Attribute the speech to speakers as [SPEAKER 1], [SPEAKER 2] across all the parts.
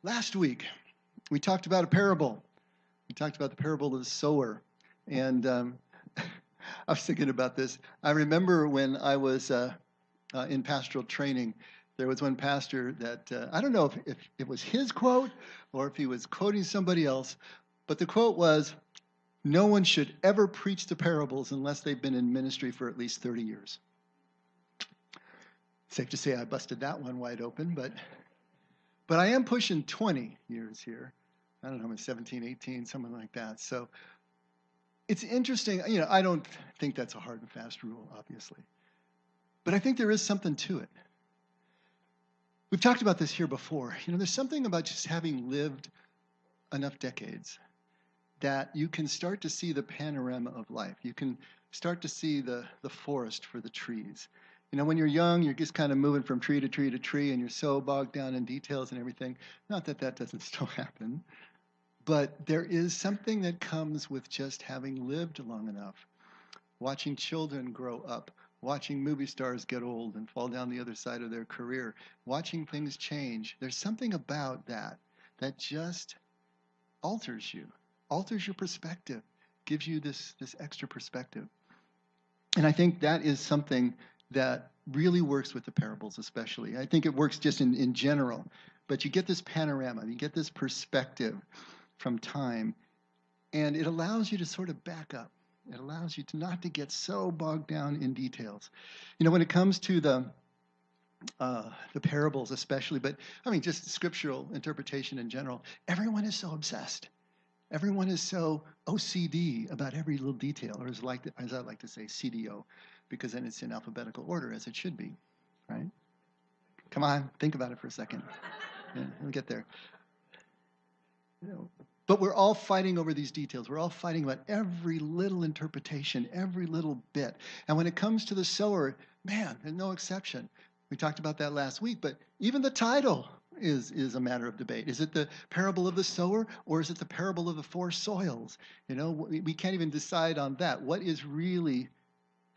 [SPEAKER 1] Last week, we talked about a parable. We talked about the parable of the sower. And I was thinking about this. I remember when I was in pastoral training, there was one pastor that, I don't know if it was his quote or if he was quoting somebody else, but the quote was, "No one should ever preach the parables unless they've been in ministry for at least 30 years. Safe to say I busted that one wide open, but I am pushing 20 years here. I don't know, I'm 17, 18, something like that. So it's interesting. I don't think that's a hard and fast rule, obviously. But I think there is something to it. We've talked about this here before. There's something about just having lived enough decades that you can start to see the panorama of life. You can start to see the forest for the trees. When you're young, you're just kind of moving from tree to tree to tree, and you're so bogged down in details and everything. Not that that doesn't still happen, but there is something that comes with just having lived long enough, watching children grow up, watching movie stars get old and fall down the other side of their career, watching things change. There's something about that just alters your perspective, gives you this extra perspective. And I think that is something that really works with the parables especially. I think it works just in general, but you get this panorama, you get this perspective from time, and it allows you to sort of back up. It allows you to not to get so bogged down in details. When it comes to the parables especially, but I mean just scriptural interpretation in general, everyone is so obsessed. Everyone is so OCD about every little detail, or as I like to say, CDO, because then it's in alphabetical order, as it should be, right? Come on, think about it for a second. Yeah, we'll get there. But we're all fighting over these details. We're all fighting about every little interpretation, every little bit. And when it comes to the sower, man, there's no exception. We talked about that last week, but even the title is a matter of debate. Is it the parable of the sower, or is it the parable of the four soils? We can't even decide on that. What is really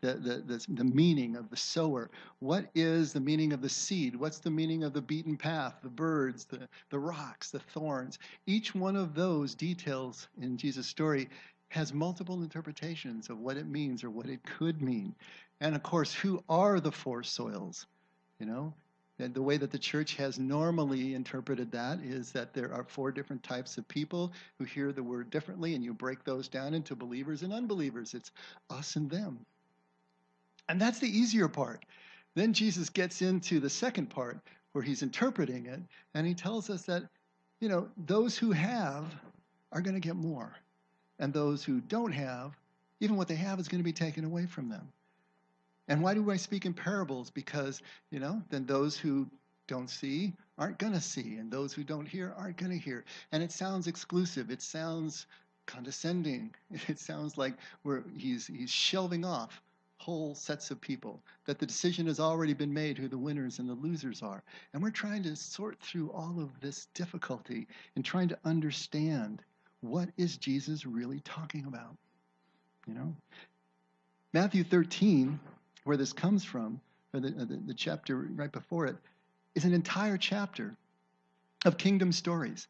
[SPEAKER 1] the meaning of the sower? What is the meaning of the seed? What's the meaning of the beaten path, the birds, the rocks, the thorns? Each one of those details in Jesus' story has multiple interpretations of what it means or what it could mean. And of course, who are the four soils? And the way that the church has normally interpreted that is that there are four different types of people who hear the word differently, and you break those down into believers and unbelievers. It's us and them. And that's the easier part. Then Jesus gets into the second part where he's interpreting it, and he tells us that, those who have are going to get more. And those who don't have, even what they have is going to be taken away from them. And why do I speak in parables? Because, then those who don't see aren't going to see, and those who don't hear aren't going to hear. And it sounds exclusive. It sounds condescending. It sounds like he's shelving off whole sets of people, that the decision has already been made who the winners and the losers are. And we're trying to sort through all of this difficulty and trying to understand, what is Jesus really talking about? Matthew 13, where this comes from, or the chapter right before it, is an entire chapter of kingdom stories.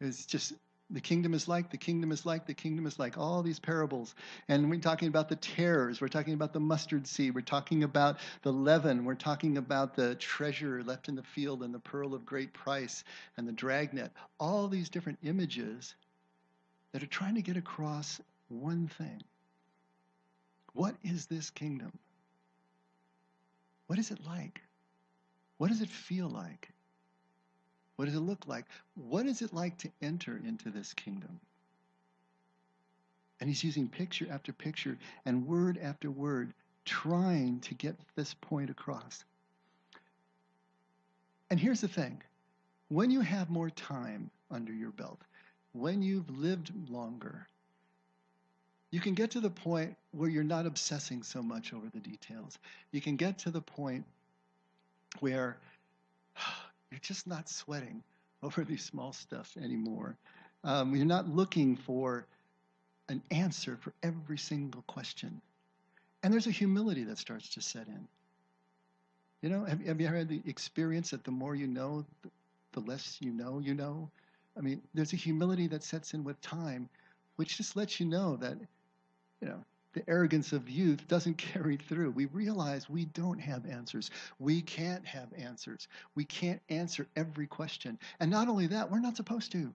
[SPEAKER 1] It's just, the kingdom is like, the kingdom is like, the kingdom is like, all these parables. And we're talking about the tares, we're talking about the mustard seed, we're talking about the leaven, we're talking about the treasure left in the field and the pearl of great price and the dragnet. All these different images that are trying to get across one thing. What is this kingdom? What is it like? What does it feel like? What does it look like? What is it like to enter into this kingdom? And he's using picture after picture and word after word, trying to get this point across. And here's the thing. When you have more time under your belt, when you've lived longer, you can get to the point where you're not obsessing so much over the details. You can get to the point where you're just not sweating over these small stuff anymore. You're not looking for an answer for every single question. And there's a humility that starts to set in. Have you ever had the experience that the more you know, the less you know, you know. I mean, there's a humility that sets in with time, which just lets you know that, you know, the arrogance of youth doesn't carry through. We realize we don't have answers. We can't have answers. We can't answer every question. And not only that, we're not supposed to.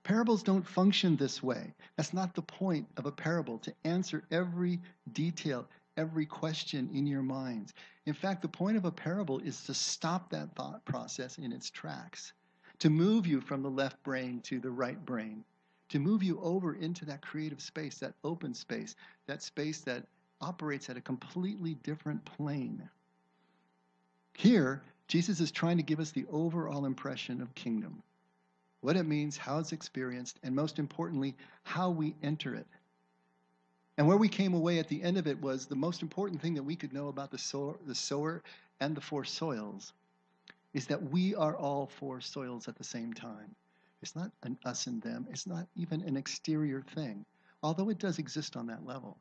[SPEAKER 1] Parables don't function this way. That's not the point of a parable, to answer every detail, every question in your minds. In fact, the point of a parable is to stop that thought process in its tracks, to move you from the left brain to the right brain, to move you over into that creative space, that open space, that space that operates at a completely different plane. Here, Jesus is trying to give us the overall impression of kingdom, what it means, how it's experienced, and most importantly, how we enter it. And where we came away at the end of it was the most important thing that we could know about the sower and the four soils is that we are all four soils at the same time. It's not an us and them. It's not even an exterior thing, although it does exist on that level.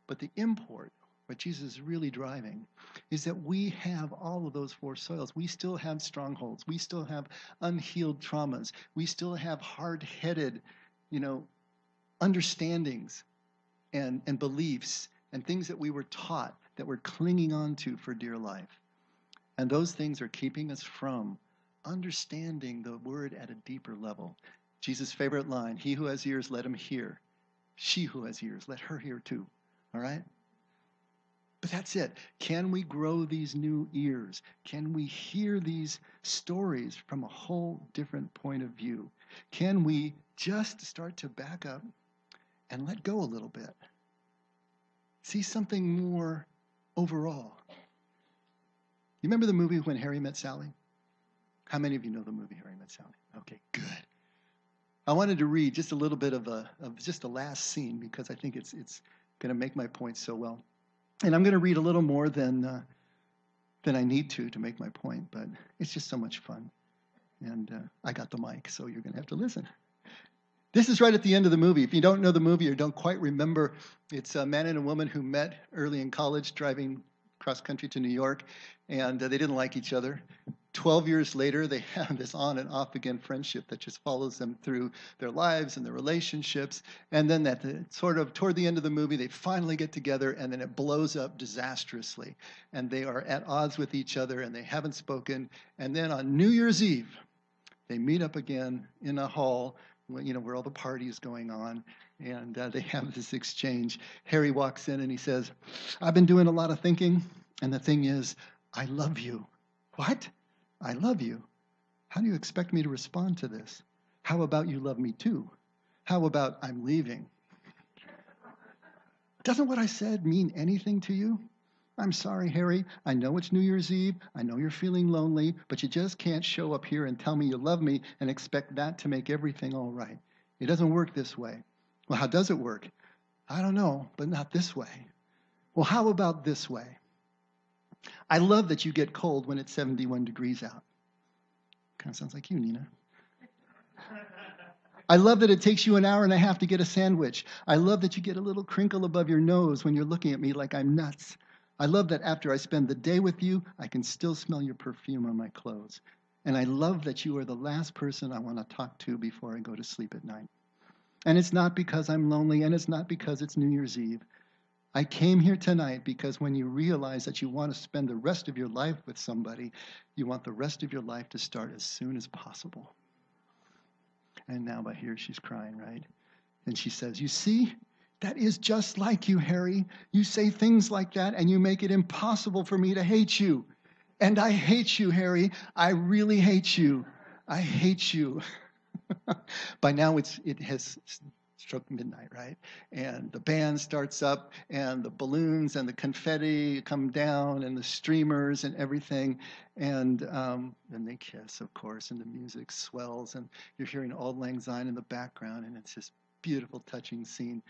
[SPEAKER 1] But the import, what Jesus is really driving, is that we have all of those four soils. We still have strongholds. We still have unhealed traumas. We still have hard-headed, understandings and beliefs and things that we were taught that we're clinging on to for dear life. And those things are keeping us from understanding the word at a deeper level. Jesus' favorite line, he who has ears, let him hear. She who has ears, let her hear too. All right? But that's it. Can we grow these new ears? Can we hear these stories from a whole different point of view? Can we just start to back up and let go a little bit? See something more overall. You remember the movie When Harry Met Sally? How many of you know the movie Harry Met Sally? Okay, good. I wanted to read just a little bit of just the last scene because I think it's going to make my point so well. And I'm going to read a little more than I need to make my point, but it's just so much fun. And I got the mic, so you're going to have to listen. This is right at the end of the movie. If you don't know the movie or don't quite remember, it's a man and a woman who met early in college driving cross country to New York, and they didn't like each other. 12 years later, they have this on and off again friendship that just follows them through their lives and their relationships. And then toward the end of the movie, they finally get together, and then it blows up disastrously. And they are at odds with each other, and they haven't spoken. And then on New Year's Eve, they meet up again in a hall, where all the party is going on, and they have this exchange. Harry walks in and he says, I've been doing a lot of thinking, and the thing is, I love you. What? I love you? How do you expect me to respond to this? How about you love me too? How about I'm leaving? Doesn't what I said mean anything to you? I'm sorry, Harry. I know it's New Year's Eve. I know you're feeling lonely, but you just can't show up here and tell me you love me and expect that to make everything all right. It doesn't work this way. Well, how does it work? I don't know, but not this way. Well, how about this way? I love that you get cold when it's 71 degrees out. Kind of sounds like you, Nina. I love that it takes you an hour and a half to get a sandwich. I love that you get a little crinkle above your nose when you're looking at me like I'm nuts. I love that after I spend the day with you, I can still smell your perfume on my clothes. And I love that you are the last person I want to talk to before I go to sleep at night. And it's not because I'm lonely, and it's not because it's New Year's Eve. I came here tonight because when you realize that you want to spend the rest of your life with somebody, you want the rest of your life to start as soon as possible. And now by here she's crying, right? And she says, you see? That is just like you, Harry. You say things like that, and you make it impossible for me to hate you. And I hate you, Harry. I really hate you. I hate you. By now, it has struck midnight, right? And the band starts up, and the balloons and the confetti come down, and the streamers and everything. And then they kiss, of course, and the music swells, and you're hearing Auld Lang Syne in the background, and it's this beautiful, touching scene.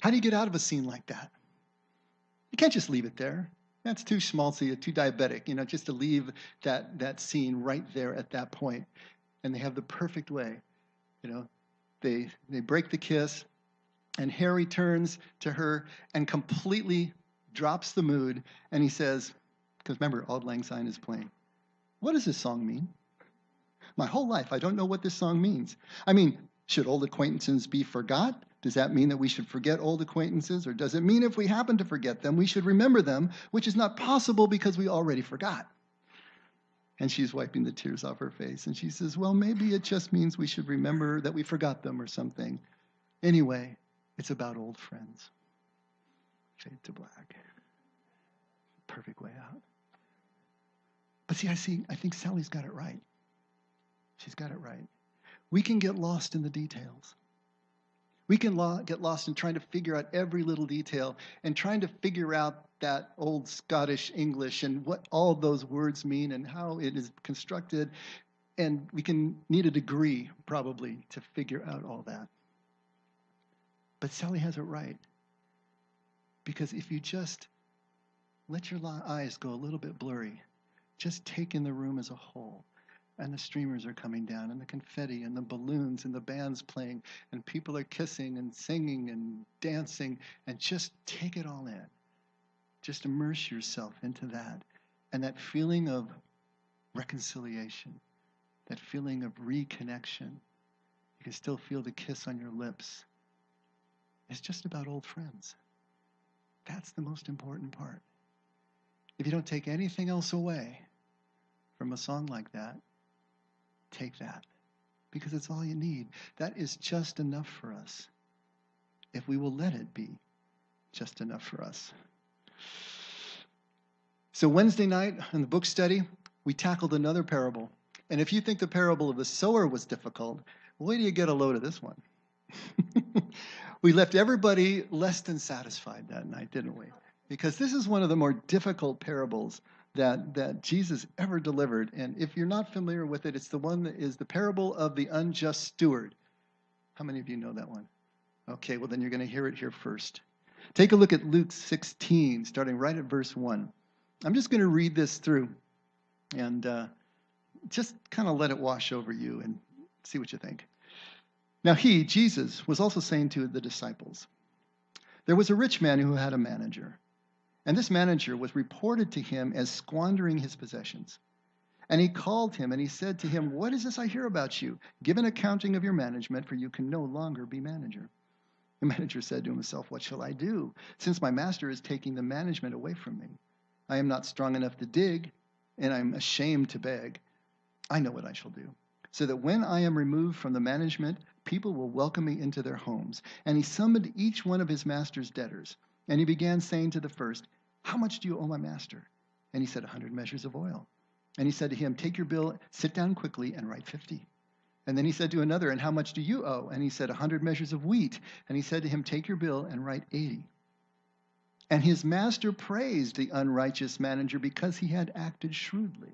[SPEAKER 1] How do you get out of a scene like that? You can't just leave it there. That's too schmaltzy, too diabetic, just to leave that scene right there at that point. And they have the perfect way. They break the kiss, and Harry turns to her and completely drops the mood, and he says, because remember, Auld Lang Syne is playing, What does this song mean? My whole life, I don't know what this song means. I mean, should old acquaintances be forgot? Does that mean that we should forget old acquaintances? Or does it mean if we happen to forget them, we should remember them, which is not possible because we already forgot? And she's wiping the tears off her face. And she says, well, maybe it just means we should remember that we forgot them or something. Anyway, it's about old friends. Fade to black. Perfect way out. But see, I think Sally's got it right. She's got it right. We can get lost in the details. We can get lost in trying to figure out every little detail and trying to figure out that old Scottish English and what all those words mean and how it is constructed. And we can need a degree, probably, to figure out all that. But Sally has it right. Because if you just let your eyes go a little bit blurry, just take in the room as a whole, and the streamers are coming down, and the confetti, and the balloons, and the band's playing, and people are kissing and singing and dancing, and just take it all in. Just immerse yourself into that. And that feeling of reconciliation, that feeling of reconnection, you can still feel the kiss on your lips. It's just about old friends. That's the most important part. If you don't take anything else away from a song like that, take that, because it's all you need. That is just enough for us, if we will let it be just enough for us. So Wednesday night in the book study, we tackled another parable. And if you think the parable of the sower was difficult, wait till you get a load of this one. We left everybody less than satisfied that night, didn't we? Because this is one of the more difficult parables that Jesus ever delivered. And if you're not familiar with it, it's the one that is the parable of the unjust steward. How many of you know that one? Okay, well then you're going to hear it here first. Take a look at Luke 16, starting right at verse 1. I'm just going to read this through and just kind of let it wash over you and see what you think. Now he, Jesus, was also saying to the disciples, there was a rich man who had a manager. And this manager was reported to him as squandering his possessions. And he called him and he said to him, what is this I hear about you? Give an accounting of your management, for you can no longer be manager. The manager said to himself, what shall I do, since my master is taking the management away from me? I am not strong enough to dig, and I am ashamed to beg. I know what I shall do, so that when I am removed from the management, people will welcome me into their homes. And he summoned each one of his master's debtors. And he began saying to the first, how much do you owe my master? And he said, 100 measures of oil. And he said to him, take your bill, sit down quickly, and write 50. And then he said to another, and how much do you owe? And he said, 100 measures of wheat. And he said to him, take your bill and write 80. And his master praised the unrighteous manager because he had acted shrewdly.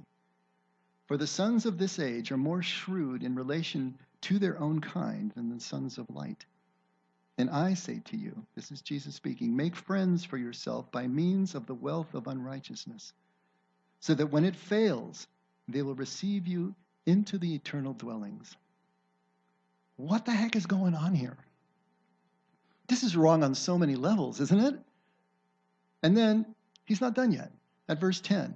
[SPEAKER 1] For the sons of this age are more shrewd in relation to their own kind than the sons of light. And I say to you, this is Jesus speaking, make friends for yourself by means of the wealth of unrighteousness, so that when it fails, they will receive you into the eternal dwellings. What the heck is going on here? This is wrong on so many levels, isn't it? And then he's not done yet. At verse 10,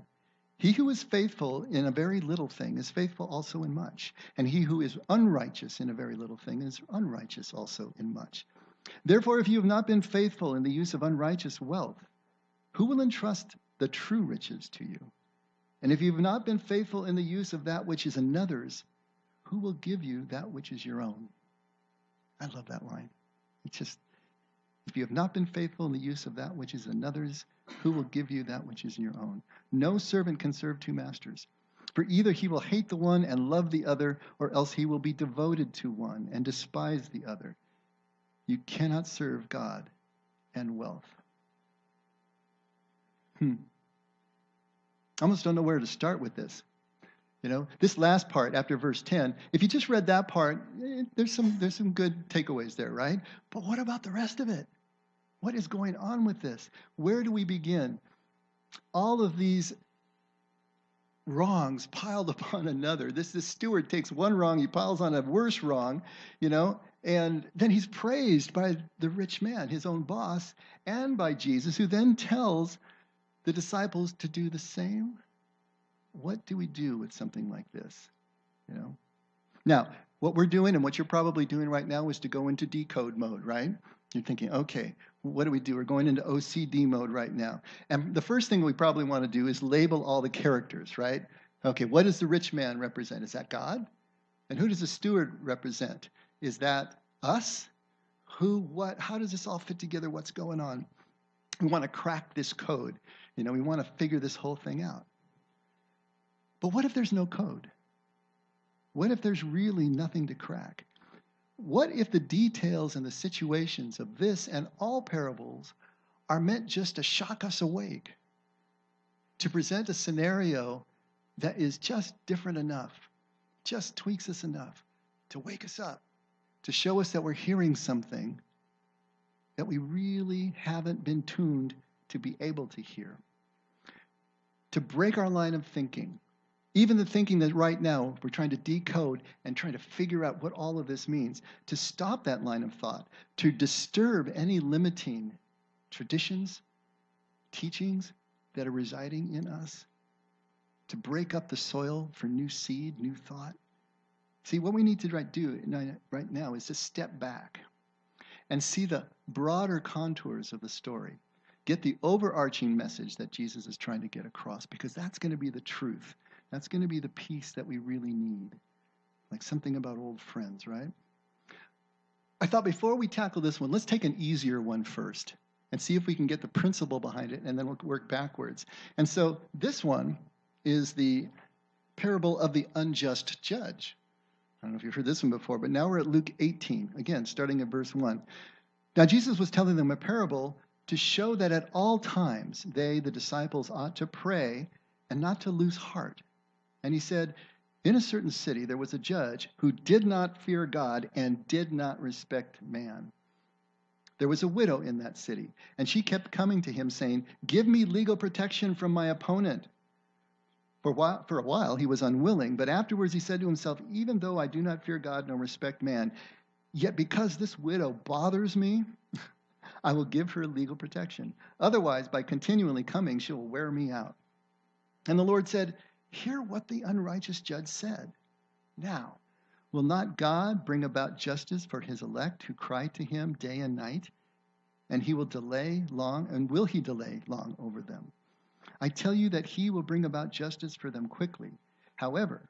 [SPEAKER 1] he who is faithful in a very little thing is faithful also in much. And he who is unrighteous in a very little thing is unrighteous also in much. Therefore, if you have not been faithful in the use of unrighteous wealth, who will entrust the true riches to you? And if you have not been faithful in the use of that which is another's, who will give you that which is your own? I love that line. It's just, if you have not been faithful in the use of that which is another's, who will give you that which is your own? No servant can serve two masters. For either he will hate the one and love the other, or else he will be devoted to one and despise the other. You cannot serve God and wealth. I almost don't know where to start with this. You know, this last part after verse 10, if you just read that part, there's some good takeaways there, right? But what about the rest of it? What is going on with this? Where do we begin? All of these wrongs piled upon another. This steward takes one wrong, he piles on a worse wrong, you know, and then he's praised by the rich man, his own boss, and by Jesus, who then tells the disciples to do the same. what do we do with something like this? You know? Now, what we're doing and what you're probably doing right now is to go into decode mode, right? You're thinking, okay, what do we do? We're going into OCD mode right now. And the first thing we probably want to do is label all the characters, right? Okay, what does the rich man represent? Is that God? And who does the steward represent? Is that us? Who, what, how does this all fit together? What's going on? We want to crack this code. We want to figure this whole thing out. But what if there's no code? What if there's really nothing to crack? What if the details and the situations of this and all parables are meant just to shock us awake, to present a scenario that is just different enough, just tweaks us enough to wake us up, to show us that we're hearing something that we really haven't been tuned to be able to hear, to break our line of thinking, even the thinking that right now we're trying to decode and trying to figure out what all of this means, to stop that line of thought, to disturb any limiting traditions, teachings that are residing in us, to break up the soil for new seed, new thought. See, what we need to do right now is to step back and see the broader contours of the story. Get the overarching message that Jesus is trying to get across, because that's going to be the truth. That's going to be the peace that we really need. Like something about old friends, right? I thought before we tackle this one, let's take an easier one first and see if we can get the principle behind it, and then we'll work backwards. And so this one is the parable of the unjust judge. I don't know if you've heard this one before, but now we're at Luke 18, again, starting at verse 1. Now Jesus was telling them a parable to show that at all times they, the disciples, ought to pray and not to lose heart. And he said, in a certain city there was a judge who did not fear God and did not respect man. There was a widow in that city, and she kept coming to him saying, give me legal protection from my opponent. For a while he was unwilling, but afterwards he said to himself, even though I do not fear God nor respect man, yet because this widow bothers me, I will give her legal protection. Otherwise, by continually coming, she will wear me out. And the Lord said, hear what the unrighteous judge said. Now, will not God bring about justice for his elect who cry to him day and night? And he will delay long, and will he delay long over them? I tell you that he will bring about justice for them quickly. However,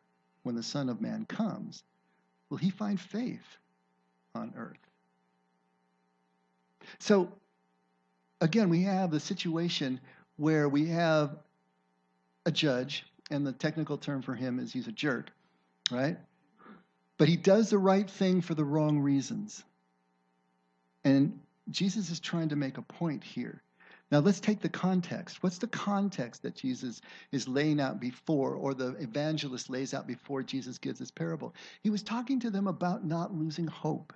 [SPEAKER 1] when the Son of Man comes, will he find faith on earth? So, again, we have the situation where we have a judge, and the technical term for him is he's a jerk, right? But he does the right thing for the wrong reasons. And Jesus is trying to make a point here. Now let's take the context. What's the context that Jesus is laying out before, or the evangelist lays out before Jesus gives this parable? He was talking to them about not losing hope.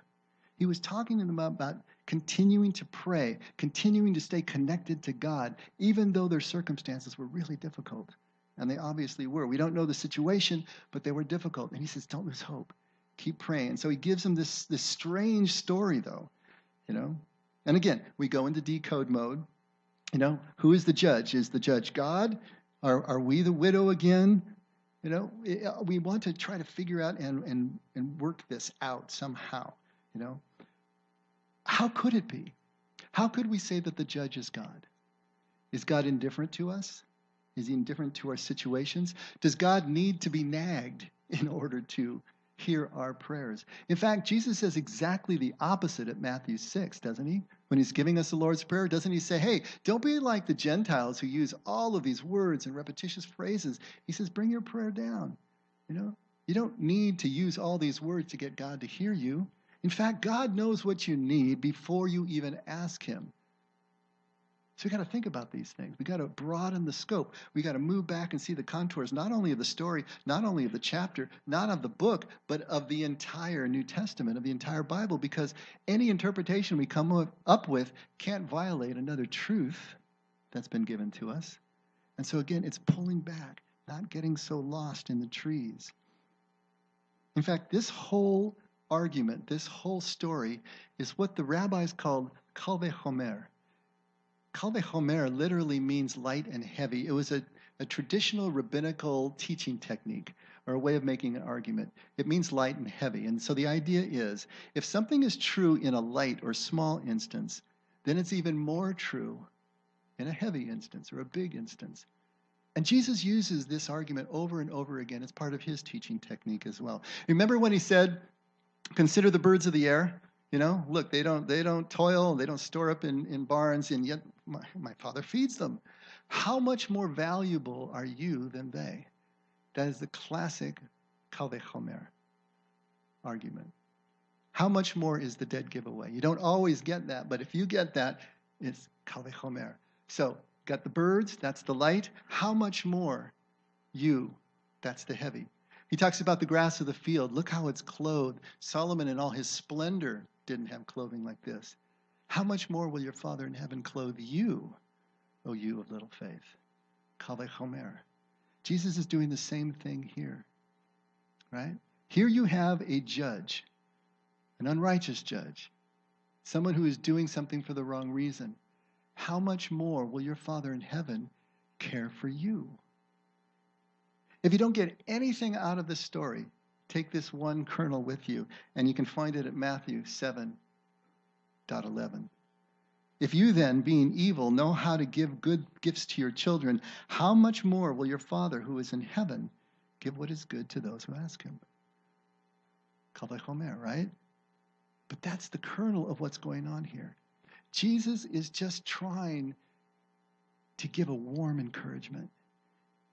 [SPEAKER 1] He was talking to them about continuing to pray, continuing to stay connected to God, even though their circumstances were really difficult. And they obviously were. We don't know the situation, but they were difficult. And he says, don't lose hope. Keep praying. And so he gives them this strange story, though. And again, we go into decode mode. Who is the judge? Is the judge God? Are we the widow again? We want to try to figure out and work this out somehow. How could it be? How could we say that the judge is God? Is God indifferent to us? Is he indifferent to our situations? Does God need to be nagged in order to hear our prayers? In fact, Jesus says exactly the opposite at Matthew 6, doesn't he? When he's giving us the Lord's Prayer, doesn't he say, hey, don't be like the Gentiles who use all of these words and repetitious phrases. He says, bring your prayer down. You don't need to use all these words to get God to hear you. In fact, God knows what you need before you even ask him. So we got to think about these things. We got to broaden the scope. We got to move back and see the contours, not only of the story, not only of the chapter, not of the book, but of the entire New Testament, of the entire Bible, because any interpretation we come up with can't violate another truth that's been given to us. And so again, it's pulling back, not getting so lost in the trees. In fact, this whole argument, this whole story is what the rabbis called Kal Vachomer. Kal Homer literally means light and heavy. It was a traditional rabbinical teaching technique or a way of making an argument. It means light and heavy. And so the idea is if something is true in a light or small instance, then it's even more true in a heavy instance or a big instance. And Jesus uses this argument over and over again as part of his teaching technique as well. Remember when he said, consider the birds of the air? You know, look, they don't toil, they don't store up in barns, and yet my Father feeds them. How much more valuable are you than they? That is the classic Kal Homer argument. How much more is the dead giveaway? You don't always get that, but if you get that, it's Kal Homer. So, got the birds, that's the light. How much more you, that's the heavy. He talks about the grass of the field. Look how it's clothed. Solomon in all his splendor didn't have clothing like this. How much more will your Father in heaven clothe you, O you of little faith? Kal Homer. Jesus is doing the same thing here, right? Here you have a judge, an unrighteous judge, someone who is doing something for the wrong reason. How much more will your Father in heaven care for you? If you don't get anything out of this story, take this one kernel with you, and you can find it at Matthew 7:11. If you then, being evil, know how to give good gifts to your children, how much more will your Father who is in heaven give what is good to those who ask him? Kal Homer, right? But that's the kernel of what's going on here. Jesus is just trying to give a warm encouragement.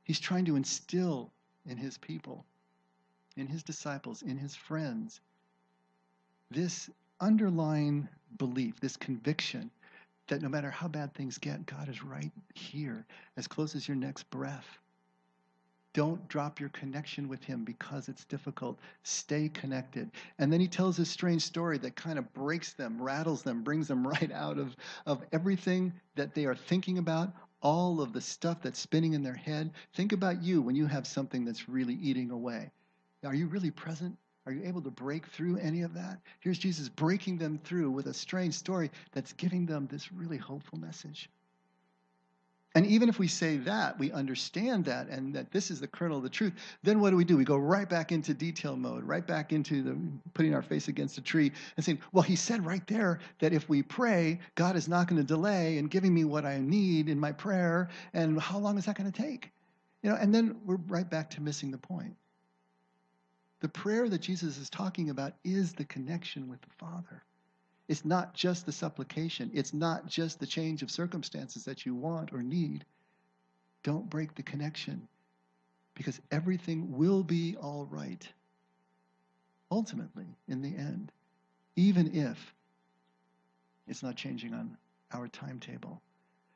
[SPEAKER 1] He's trying to instill in his people, in his disciples, in his friends, this underlying belief, this conviction that no matter how bad things get, God is right here, as close as your next breath. Don't drop your connection with him because it's difficult. Stay connected. And then he tells this strange story that kind of breaks them, rattles them, brings them right out of everything that they are thinking about, all of the stuff that's spinning in their head. Think about you when you have something that's really eating away. Are you really present? Are you able to break through any of that? Here's Jesus breaking them through with a strange story that's giving them this really hopeful message. And even if we say that, we understand that, and that this is the kernel of the truth, then what do? We go right back into detail mode, right back into the putting our face against a tree and saying, well, he said right there that if we pray, God is not going to delay in giving me what I need in my prayer, and how long is that going to take? You know, and then we're right back to missing the point. The prayer that Jesus is talking about is the connection with the Father. It's not just the supplication. It's not just the change of circumstances that you want or need. Don't break the connection, because everything will be all right, ultimately, in the end, even if it's not changing on our timetable.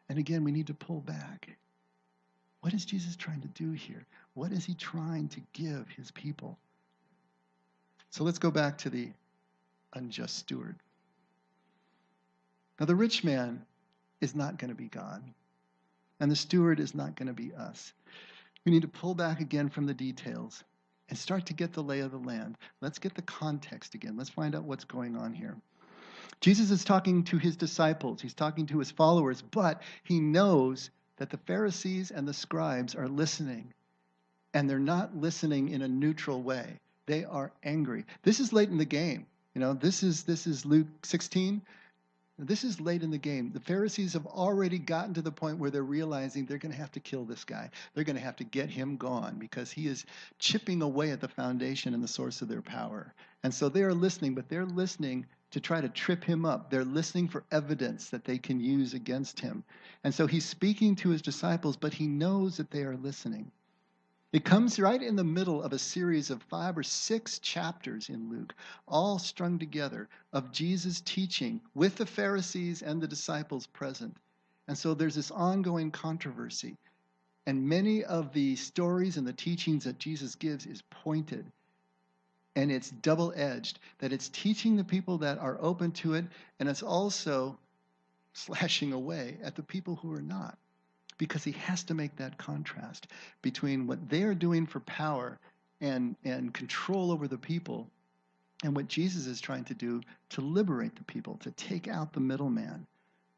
[SPEAKER 1] And again, we need to pull back. What is Jesus trying to do here? What is he trying to give his people? So let's go back to the unjust steward. Now, the rich man is not going to be God, and the steward is not going to be us. We need to pull back again from the details and start to get the lay of the land. Let's get the context again. Let's find out what's going on here. Jesus is talking to his disciples. He's talking to his followers, but he knows that the Pharisees and the scribes are listening, and they're not listening in a neutral way. They are angry. This is late in the game. You know, this is Luke 16. This is late in the game. The Pharisees have already gotten to the point where they're realizing they're going to have to kill this guy. They're going to have to get him gone because he is chipping away at the foundation and the source of their power. And so they are listening, but they're listening to try to trip him up. They're listening for evidence that they can use against him. And so he's speaking to his disciples, but he knows that they are listening. It comes right in the middle of a series of 5 or 6 chapters in Luke, all strung together, of Jesus teaching with the Pharisees and the disciples present. And so there's this ongoing controversy. And many of the stories and the teachings that Jesus gives is pointed. And it's double-edged, that it's teaching the people that are open to it, and it's also slashing away at the people who are not. Because he has to make that contrast between what they're doing for power and control over the people and what Jesus is trying to do to liberate the people, to take out the middleman,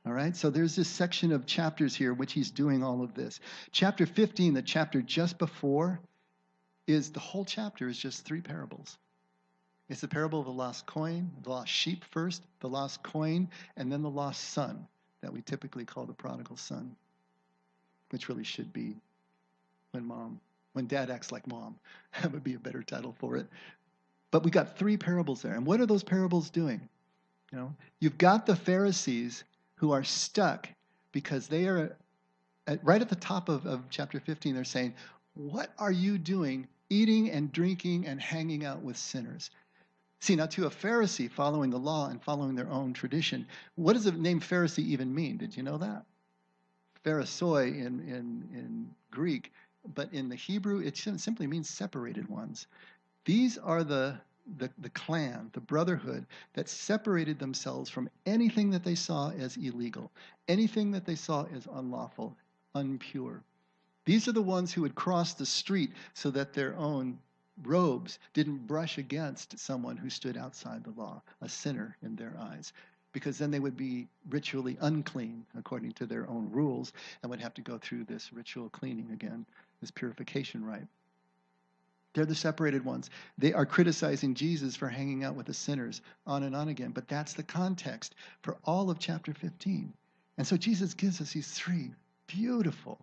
[SPEAKER 1] All right, so there's this section of chapters here which he's doing all of this. Chapter 15, the chapter just before, the whole chapter is just 3 parables. It's the parable of the lost coin, the lost sheep first, the lost coin, and then the lost son that we typically call the prodigal son, which really should be when dad acts like mom. That would be a better title for it. But we got 3 parables there. And what are those parables doing? You've got the Pharisees who are stuck because they are right at the top of chapter 15. They're saying, what are you doing eating and drinking and hanging out with sinners? See, now to a Pharisee following the law and following their own tradition, what does the name Pharisee even mean? Did you know that? Pharisoi in Greek, but in the Hebrew, it simply means separated ones. These are the clan, the brotherhood that separated themselves from anything that they saw as illegal, anything that they saw as unlawful, unpure. These are the ones who would cross the street so that their own robes didn't brush against someone who stood outside the law, a sinner in their eyes, because then they would be ritually unclean according to their own rules and would have to go through this ritual cleaning again, this purification rite. They're the separated ones. They are criticizing Jesus for hanging out with the sinners on and on again. But that's the context for all of chapter 15. And so Jesus gives us these 3 beautiful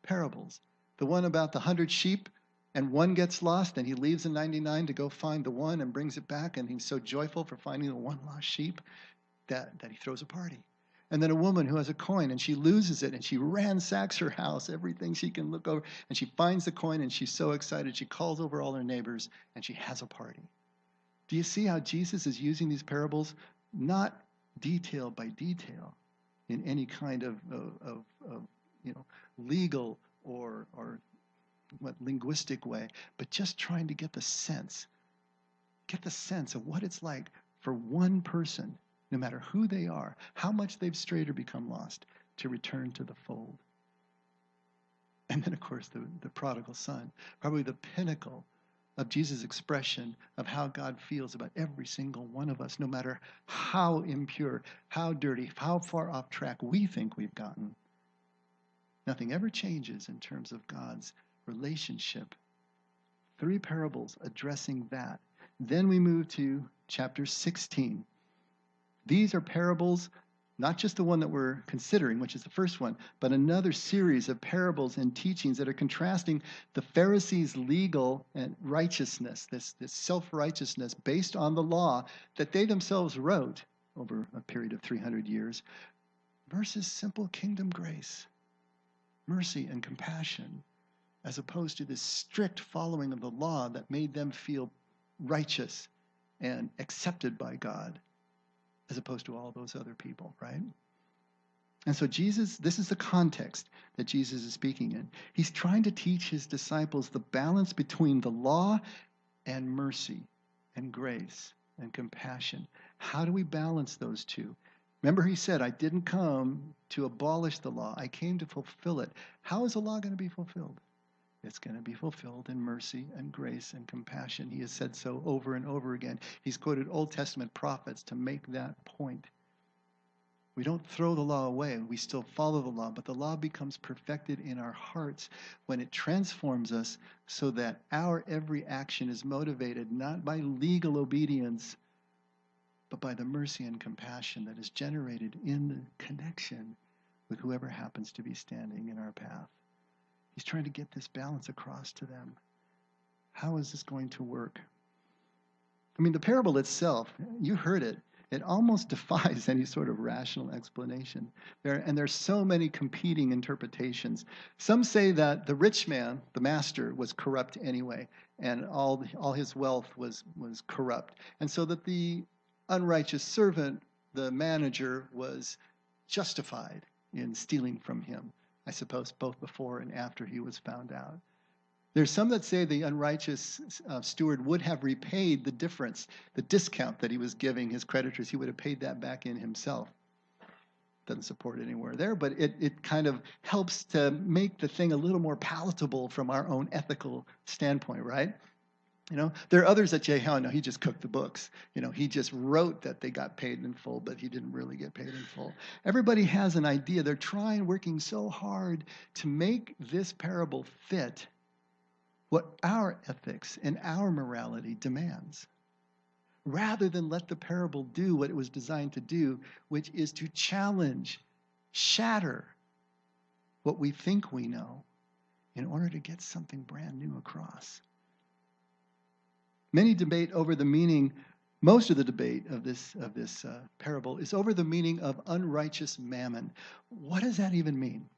[SPEAKER 1] parables. The one about the 100 sheep, and one gets lost, and he leaves the 99 to go find the one and brings it back. And he's so joyful for finding the one lost sheep that he throws a party. And then a woman who has a coin, and she loses it, and she ransacks her house, everything she can look over, and she finds the coin, and she's so excited, she calls over all her neighbors, and she has a party. Do you see how Jesus is using these parables, not detail by detail, in any kind of legal or linguistic way, but just trying to get the sense of what it's like for one person, no matter who they are, how much they've strayed or become lost, to return to the fold. And then, of course, the prodigal son, probably the pinnacle of Jesus' expression of how God feels about every single one of us, no matter how impure, how dirty, how far off track we think we've gotten. Nothing ever changes in terms of God's relationship. 3 parables addressing that. Then we move to chapter 16. These are parables, not just the one that we're considering, which is the first one, but another series of parables and teachings that are contrasting the Pharisees' legal and righteousness, this self-righteousness based on the law that they themselves wrote over a period of 300 years, versus simple kingdom grace, mercy and compassion, as opposed to this strict following of the law that made them feel righteous and accepted by God, as opposed to all those other people, right? And so this is the context that Jesus is speaking in. He's trying to teach his disciples the balance between the law and mercy and grace and compassion. How do we balance those two? Remember, he said, I didn't come to abolish the law. I came to fulfill it. How is the law going to be fulfilled? It's going to be fulfilled in mercy and grace and compassion. He has said so over and over again. He's quoted Old Testament prophets to make that point. We don't throw the law away. We still follow the law, but the law becomes perfected in our hearts when it transforms us so that our every action is motivated not by legal obedience, but by the mercy and compassion that is generated in the connection with whoever happens to be standing in our path. He's trying to get this balance across to them. How is this going to work? I mean, the parable itself, you heard it, it almost defies any sort of rational explanation. There's so many competing interpretations. Some say that the rich man, the master, was corrupt anyway, and all his wealth was corrupt. And so that the unrighteous servant, the manager, was justified in stealing from him. I suppose both before and after he was found out. There's some that say the unrighteous steward would have repaid the difference, the discount that he was giving his creditors. He would have paid that back in himself. Doesn't support it anywhere there, but it kind of helps to make the thing a little more palatable from our own ethical standpoint, right? There are others that say, "Oh no, he just cooked the books. He just wrote that they got paid in full, but he didn't really get paid in full." Everybody has an idea. They're working so hard to make this parable fit what our ethics and our morality demands, rather than let the parable do what it was designed to do, which is to challenge, shatter what we think we know in order to get something brand new across. Many debate over the meaning. Most of the debate of this parable is over the meaning of unrighteous mammon. What does that even mean?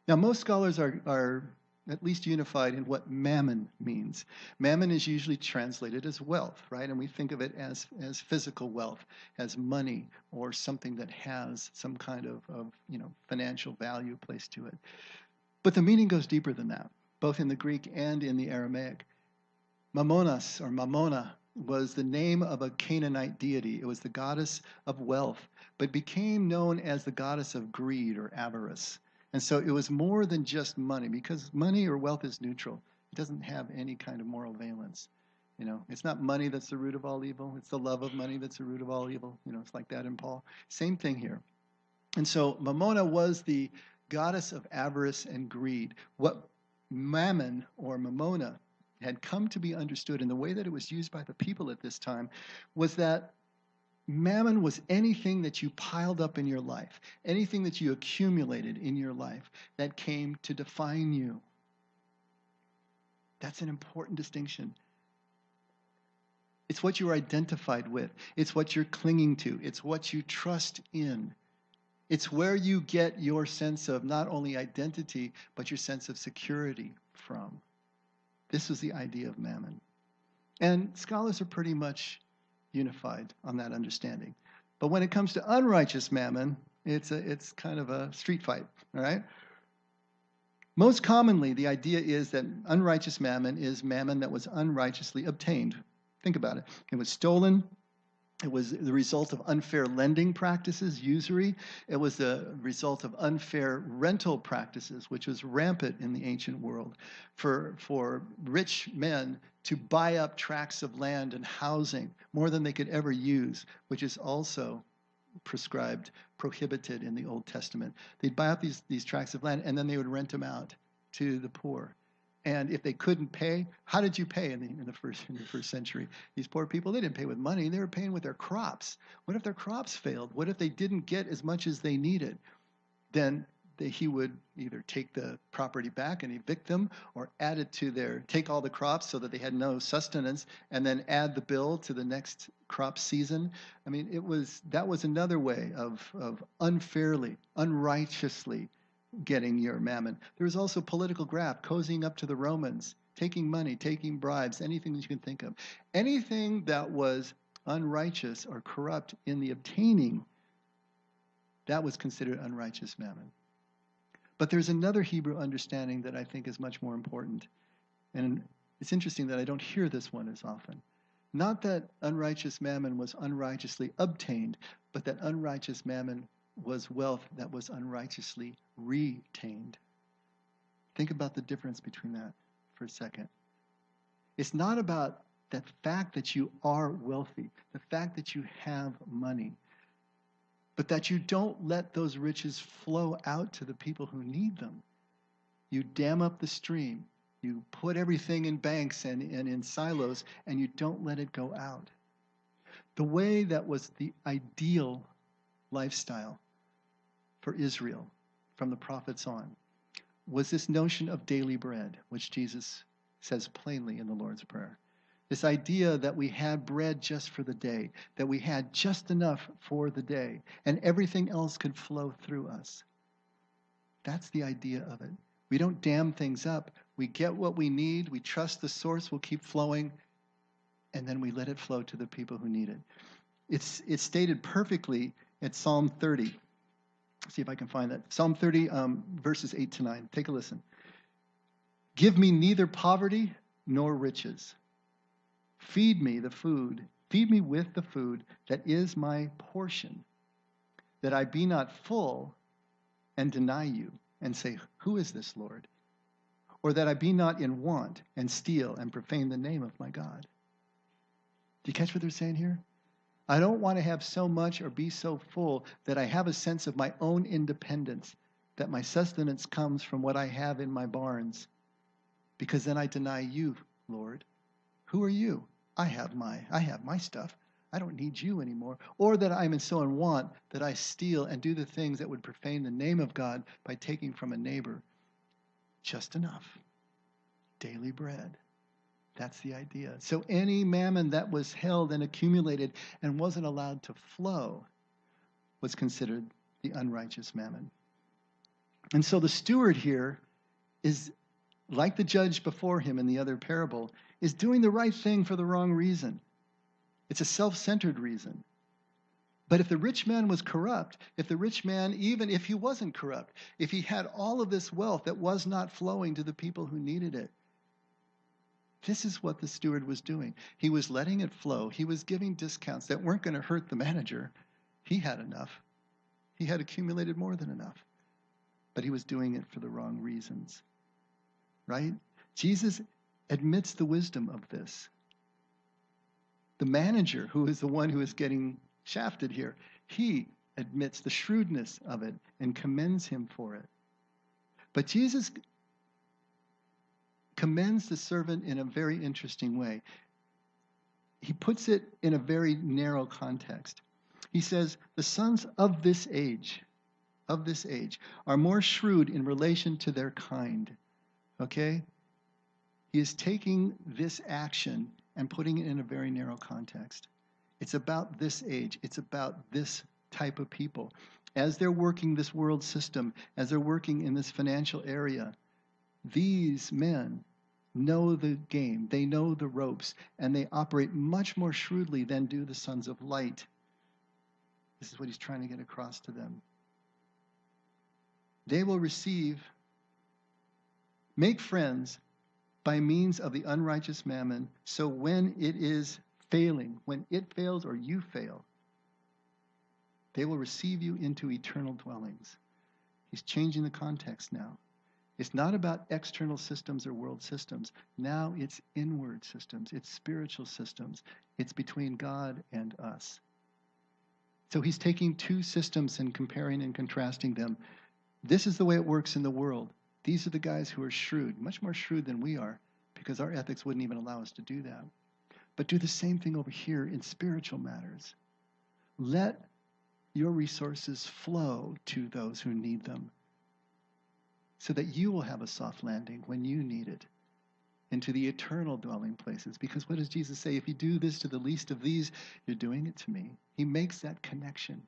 [SPEAKER 1] Now, most scholars are at least unified in what mammon means. Mammon is usually translated as wealth, right? And we think of it as physical wealth, as money or something that has some kind of financial value placed to it. But the meaning goes deeper than that, both in the Greek and in the Aramaic. Mammonas, or Mammona, was the name of a Canaanite deity. It was the goddess of wealth, but became known as the goddess of greed or avarice. And so it was more than just money, because money or wealth is neutral. It doesn't have any kind of moral valence. It's not money that's the root of all evil. It's the love of money that's the root of all evil. It's like that in Paul. Same thing here. And so Mammona was the goddess of avarice and greed. What mammon or Mammona had come to be understood in the way that it was used by the people at this time was that mammon was anything that you piled up in your life, anything that you accumulated in your life that came to define you. That's an important distinction. It's what you're identified with. It's what you're clinging to. It's what you trust in. It's where you get your sense of not only identity, but your sense of security from. This was the idea of mammon. And scholars are pretty much unified on that understanding. But when it comes to unrighteous mammon, it's kind of a street fight, all right? Most commonly, the idea is that unrighteous mammon is mammon that was unrighteously obtained. Think about it. It was stolen. It was the result of unfair lending practices, usury. It was the result of unfair rental practices, which was rampant in the ancient world. For rich men to buy up tracts of land and housing more than they could ever use, which is also prohibited in the Old Testament. They'd buy up these tracts of land and then they would rent them out to the poor. And if they couldn't pay, how did you pay in the first century? These poor people, they didn't pay with money. They were paying with their crops. What if their crops failed? What if they didn't get as much as they needed? Then he would either take the property back and evict them, or add it to take all the crops so that they had no sustenance, and then add the bill to the next crop season. I mean, that was another way of unfairly, unrighteously getting your mammon. There was also political graft, cozying up to the Romans, taking money, taking bribes, anything that you can think of. Anything that was unrighteous or corrupt in the obtaining, that was considered unrighteous mammon. But there's another Hebrew understanding that I think is much more important. And it's interesting that I don't hear this one as often. Not that unrighteous mammon was unrighteously obtained, but that unrighteous mammon was wealth that was unrighteously retained. Think about the difference between that for a second. It's not about the fact that you are wealthy, the fact that you have money, but that you don't let those riches flow out to the people who need them. You dam up the stream. You put everything in banks and in silos, and you don't let it go out. The way that was the ideal lifestyle for Israel from the prophets on was this notion of daily bread, which Jesus says plainly in the Lord's Prayer. This idea that we had bread just for the day, that we had just enough for the day, and everything else could flow through us. That's the idea of it. We don't dam things up. We get what we need. We trust the source will keep flowing, and then we let it flow to the people who need it. It's stated perfectly at Psalm 30. See if I can find that. Psalm 30, verses 8 to 9. Take a listen. Give me neither poverty nor riches. Feed me with the food that is my portion, that I be not full and deny you and say, who is this, Lord? or that I be not in want and steal and profane the name of my God. Do you catch what they're saying here? I don't want to have so much or be so full that I have a sense of my own independence, that my sustenance comes from what I have in my barns, because then I deny you, Lord. Who are you? I have my stuff. I don't need you anymore. Or that I'm so in want that I steal and do the things that would profane the name of God by taking from a neighbor just enough. Daily bread. That's the idea. So any mammon that was held and accumulated and wasn't allowed to flow was considered the unrighteous mammon. And so the steward here is, like the judge before him in the other parable, is doing the right thing for the wrong reason. It's a self-centered reason. But if the rich man was corrupt, if the rich man, even if he wasn't corrupt, if he had all of this wealth that was not flowing to the people who needed it, this is what the steward was doing. He was letting it flow. He was giving discounts that weren't going to hurt the manager. He had enough. He had accumulated more than enough. But he was doing it for the wrong reasons. Right? Jesus admits the wisdom of this. The manager, who is the one who is getting shafted here, he admits the shrewdness of it and commends him for it. But Jesus commends the servant in a very interesting way. He puts it in a very narrow context. He says, the sons of this age, are more shrewd in relation to their kind. Okay? He is taking this action and putting it in a very narrow context. It's about this age. It's about this type of people. As they're working this world system, as they're working in this financial area, these men know the game. They know the ropes, and they operate much more shrewdly than do the sons of light. This is what he's trying to get across to them. They will make friends by means of the unrighteous mammon, so when it is failing, when it fails or you fail, they will receive you into eternal dwellings. He's changing the context now. It's not about external systems or world systems. Now it's inward systems. It's spiritual systems. It's between God and us. So he's taking two systems and comparing and contrasting them. This is the way it works in the world. These are the guys who are shrewd, much more shrewd than we are, because our ethics wouldn't even allow us to do that. But do the same thing over here in spiritual matters. Let your resources flow to those who need them, so that you will have a soft landing when you need it into the eternal dwelling places. Because what does Jesus say? If you do this to the least of these, you're doing it to me. He makes that connection.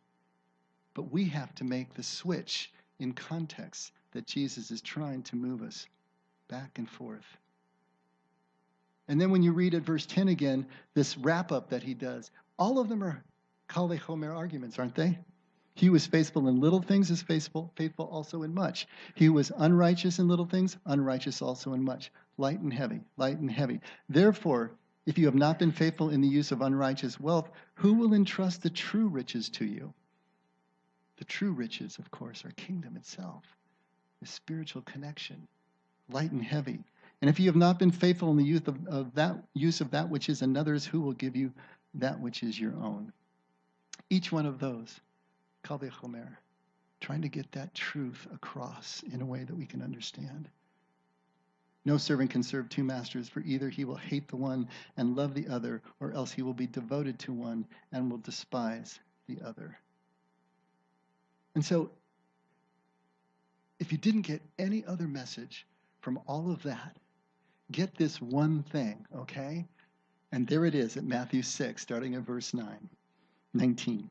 [SPEAKER 1] But we have to make the switch in context that Jesus is trying to move us back and forth. And then when you read at verse 10 again, this wrap-up that he does, all of them are Kal Vachomer arguments, aren't they? He who was faithful in little things is faithful also in much. He who was unrighteous in little things, unrighteous also in much. Light and heavy, light and heavy. Therefore, if you have not been faithful in the use of unrighteous wealth, who will entrust the true riches to you? The true riches, of course, are kingdom itself, the spiritual connection, light and heavy. And if you have not been faithful in the use of that which is another's, who will give you that which is your own? Each one of those, Kal Vachomer, trying to get that truth across in a way that we can understand. No servant can serve two masters, for either he will hate the one and love the other, or else he will be devoted to one and will despise the other. And so, if you didn't get any other message from all of that, get this one thing, okay? And there it is at Matthew 6, starting at verse 19.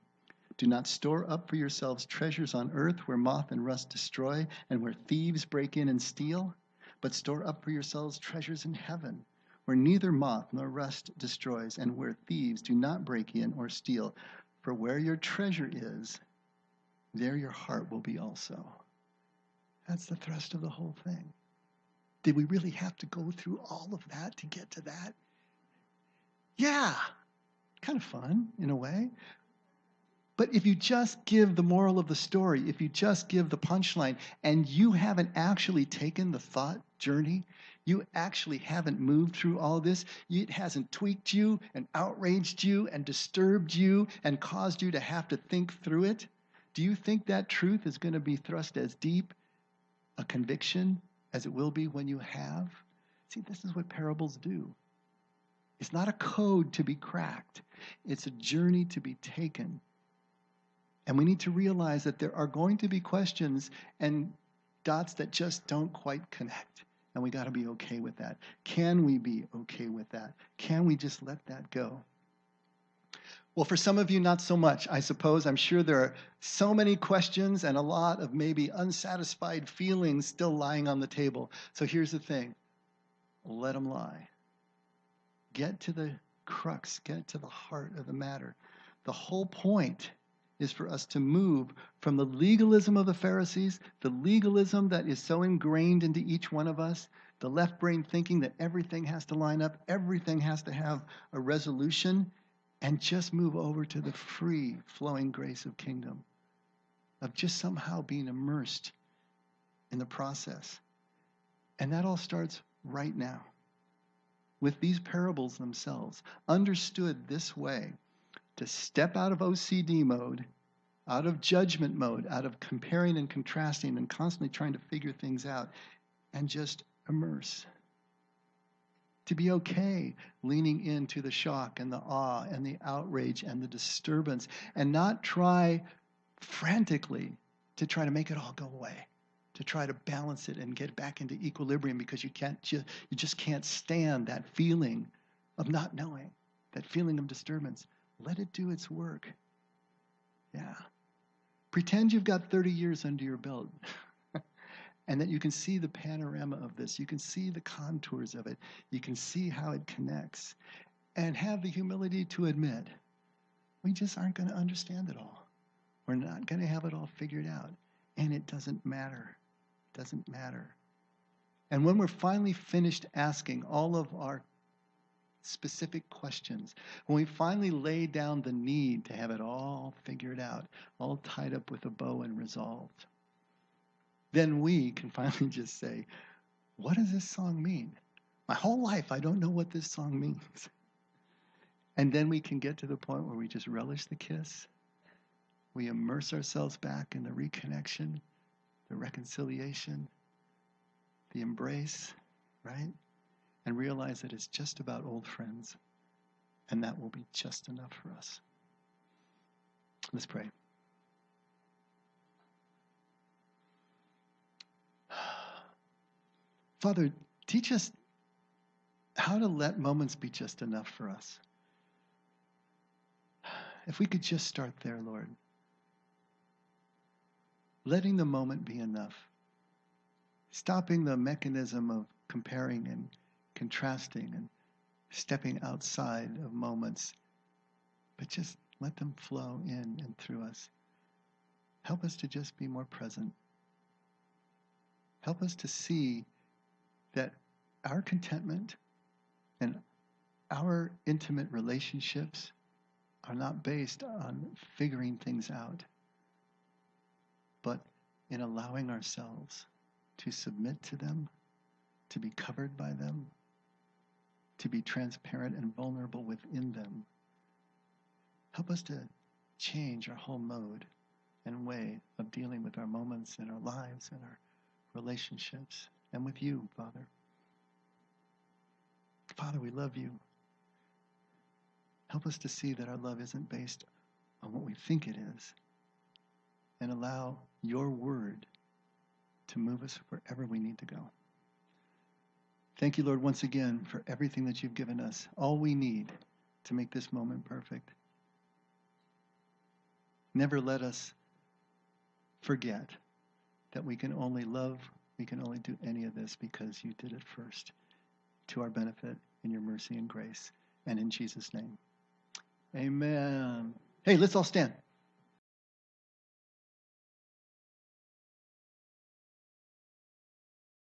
[SPEAKER 1] Do not store up for yourselves treasures on earth where moth and rust destroy and where thieves break in and steal, but store up for yourselves treasures in heaven where neither moth nor rust destroys and where thieves do not break in or steal. For where your treasure is, there your heart will be also. That's the thrust of the whole thing. Did we really have to go through all of that to get to that? Yeah, kind of fun in a way. But if you just give the moral of the story, if you just give the punchline, and you haven't actually taken the thought journey, you actually haven't moved through all this, it hasn't tweaked you and outraged you and disturbed you and caused you to have to think through it, do you think that truth is going to be thrust as deep a conviction as it will be when you have? See, this is what parables do. It's not a code to be cracked. It's a journey to be taken. And we need to realize that there are going to be questions and dots that just don't quite connect. And we got to be okay with that. Can we be okay with that? Can we just let that go? Well, for some of you, not so much, I suppose. I'm sure there are so many questions and a lot of maybe unsatisfied feelings still lying on the table. So here's the thing. Let them lie. Get to the crux. Get to the heart of the matter. The whole point is for us to move from the legalism of the Pharisees, the legalism that is so ingrained into each one of us, the left brain thinking that everything has to line up, everything has to have a resolution, and just move over to the free flowing grace of kingdom, of just somehow being immersed in the process. And that all starts right now with these parables themselves, understood this way, to step out of OCD mode, out of judgment mode, out of comparing and contrasting and constantly trying to figure things out, and just immerse. To be okay leaning into the shock and the awe and the outrage and the disturbance, and not try frantically to try to make it all go away, to try to balance it and get back into equilibrium, because you just can't stand that feeling of not knowing, that feeling of disturbance. Let it do its work. Yeah. Pretend you've got 30 years under your belt and that you can see the panorama of this. You can see the contours of it. You can see how it connects. And have the humility to admit, we just aren't going to understand it all. We're not going to have it all figured out. And it doesn't matter. It doesn't matter. And when we're finally finished asking all of our specific questions, when we finally lay down the need to have it all figured out, all tied up with a bow and resolved, then we can finally just say, what does this song mean? My whole life, I don't know what this song means. And then we can get to the point where we just relish the kiss. We immerse ourselves back in the reconnection, the reconciliation, the embrace, right? And realize that it's just about old friends, and that will be just enough for us. Let's pray. Father, teach us how to let moments be just enough for us. If we could just start there, Lord. Letting the moment be enough. Stopping the mechanism of comparing and contrasting and stepping outside of moments, but just let them flow in and through us. Help us to just be more present. Help us to see that our contentment and our intimate relationships are not based on figuring things out, but in allowing ourselves to submit to them, to be covered by them, to be transparent and vulnerable within them. Help us to change our whole mode and way of dealing with our moments and our lives and our relationships, and with you, Father. Father, we love you. Help us to see that our love isn't based on what we think it is, and allow your word to move us wherever we need to go. Thank you, Lord, once again for everything that you've given us, all we need to make this moment perfect. Never let us forget that we can only love, we can only do any of this because you did it first, to our benefit in your mercy and grace, and in Jesus' name. Amen. Hey, let's all stand.